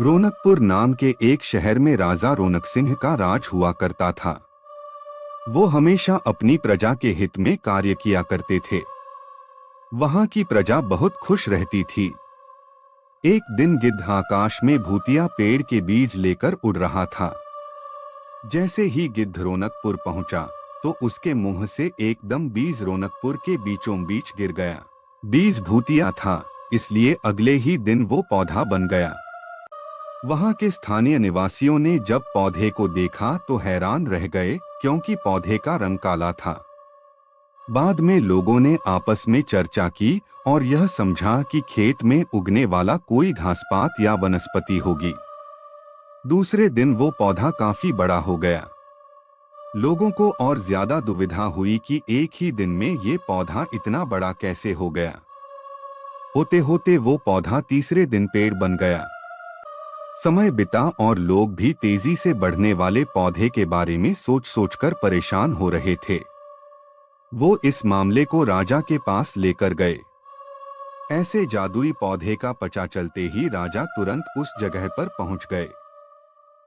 रौनकपुर नाम के एक शहर में राजा रौनक सिंह का राज हुआ करता था। वो हमेशा अपनी प्रजा के हित में कार्य किया करते थे। वहां की प्रजा बहुत खुश रहती थी। एक दिन गिद्ध आकाश में भूतिया पेड़ के बीज लेकर उड़ रहा था। जैसे ही गिद्ध रौनकपुर पहुंचा तो उसके मुंह से एकदम बीज रौनकपुर के बीचों बीच गिर गया। बीज भूतिया था, इसलिए अगले ही दिन वो पौधा बन गया। वहां के स्थानीय निवासियों ने जब पौधे को देखा तो हैरान रह गए, क्योंकि पौधे का रंग काला था। बाद में लोगों ने आपस में चर्चा की और यह समझा कि खेत में उगने वाला कोई घासपात या वनस्पति होगी। दूसरे दिन वो पौधा काफी बड़ा हो गया। लोगों को और ज्यादा दुविधा हुई कि एक ही दिन में ये पौधा इतना बड़ा कैसे हो गया। होते होते वो पौधा तीसरे दिन पेड़ बन गया। समय बिता और लोग भी तेजी से बढ़ने वाले पौधे के बारे में सोच सोचकर परेशान हो रहे थे। वो इस मामले को राजा के पास लेकर गए। ऐसे जादुई पौधे का पता चलते ही राजा तुरंत उस जगह पर पहुंच गए।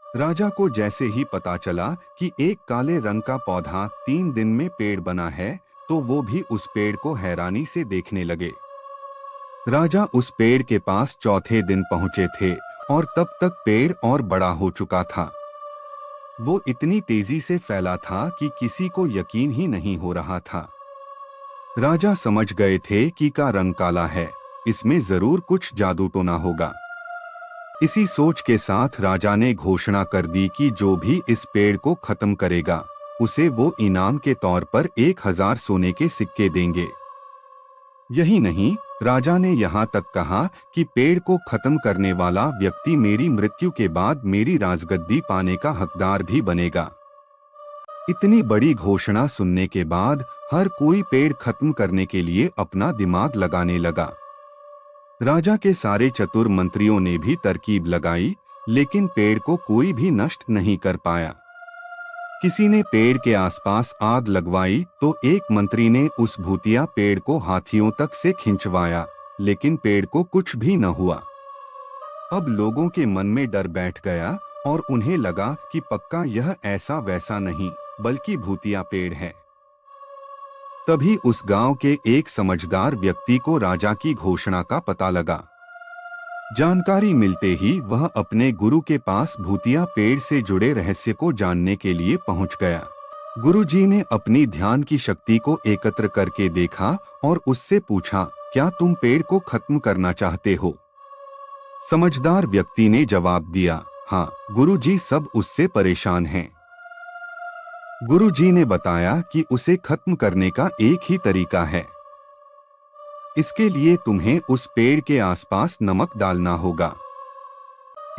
राजा को जैसे ही पता चला कि एक काले रंग का पौधा 3 दिन में पेड़ बना है, तो वो भी उस पेड़ को हैरानी से देखने लगे। राजा उस पेड़ के पास चौथे दिन पहुंचे थे और तब तक पेड़ और बड़ा हो चुका था। वो इतनी तेजी से फैला था कि किसी को यकीन ही नहीं हो रहा था। राजा समझ गए थे कि का रंग काला है, इसमें जरूर कुछ जादू टोना होगा। इसी सोच के साथ राजा ने घोषणा कर दी कि जो भी इस पेड़ को खत्म करेगा, उसे वो इनाम के तौर पर 1000 सोने के सिक्के देंगे। यही नहीं, राजा ने यहाँ तक कहा कि पेड़ को खत्म करने वाला व्यक्ति मेरी मृत्यु के बाद मेरी राजगद्दी पाने का हकदार भी बनेगा। इतनी बड़ी घोषणा सुनने के बाद हर कोई पेड़ खत्म करने के लिए अपना दिमाग लगाने लगा। राजा के सारे चतुर मंत्रियों ने भी तरकीब लगाई, लेकिन पेड़ को कोई भी नष्ट नहीं कर पाया। किसी ने पेड़ के आसपास आग लगवाई तो एक मंत्री ने उस भूतिया पेड़ को हाथियों तक से खिंचवाया, लेकिन पेड़ को कुछ भी न हुआ। अब लोगों के मन में डर बैठ गया और उन्हें लगा कि पक्का यह ऐसा वैसा नहीं, बल्कि भूतिया पेड़ है। तभी उस गांव के एक समझदार व्यक्ति को राजा की घोषणा का पता लगा। जानकारी मिलते ही वह अपने गुरु के पास भूतिया पेड़ से जुड़े रहस्य को जानने के लिए पहुंच गया। गुरुजी ने अपनी ध्यान की शक्ति को एकत्र करके देखा और उससे पूछा, क्या तुम पेड़ को खत्म करना चाहते हो? समझदार व्यक्ति ने जवाब दिया, हाँ गुरुजी, सब उससे परेशान हैं। गुरुजी ने बताया कि उसे खत्म करने का एक ही तरीका है। इसके लिए तुम्हें उस पेड़ के आसपास नमक डालना होगा।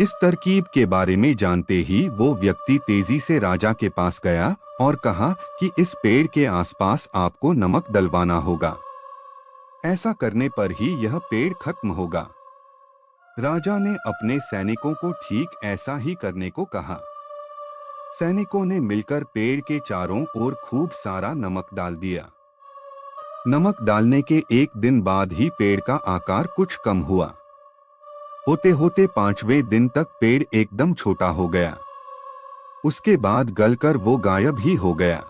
इस तरकीब के बारे में जानते ही वो व्यक्ति तेजी से राजा के पास गया और कहा कि इस पेड़ के आसपास आपको नमक डलवाना होगा। ऐसा करने पर ही यह पेड़ खत्म होगा। राजा ने अपने सैनिकों को ठीक ऐसा ही करने को कहा। सैनिकों ने मिलकर पेड़ के चारों ओर खूब सारा नमक डाल दिया। नमक डालने के एक दिन बाद ही पेड़ का आकार कुछ कम हुआ। होते होते 5वें दिन तक पेड़ एकदम छोटा हो गया। उसके बाद गलकर वो गायब ही हो गया।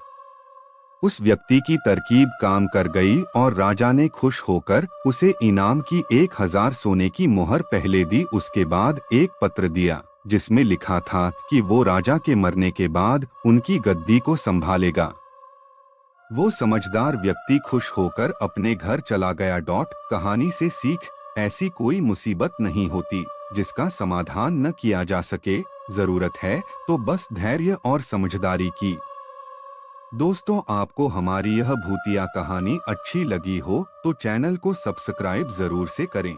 उस व्यक्ति की तरकीब काम कर गई और राजा ने खुश होकर उसे इनाम की 1000 सोने की मोहर पहले दी। उसके बाद एक पत्र दिया जिसमें लिखा था कि वो राजा के मरने के बाद उनकी गद्दी को संभालेगा। वो समझदार व्यक्ति खुश होकर अपने घर चला गया। कहानी से सीख, ऐसी कोई मुसीबत नहीं होती जिसका समाधान न किया जा सके। जरूरत है तो बस धैर्य और समझदारी की। दोस्तों, आपको हमारी यह भूतिया कहानी अच्छी लगी हो तो चैनल को सब्सक्राइब जरूर से करें।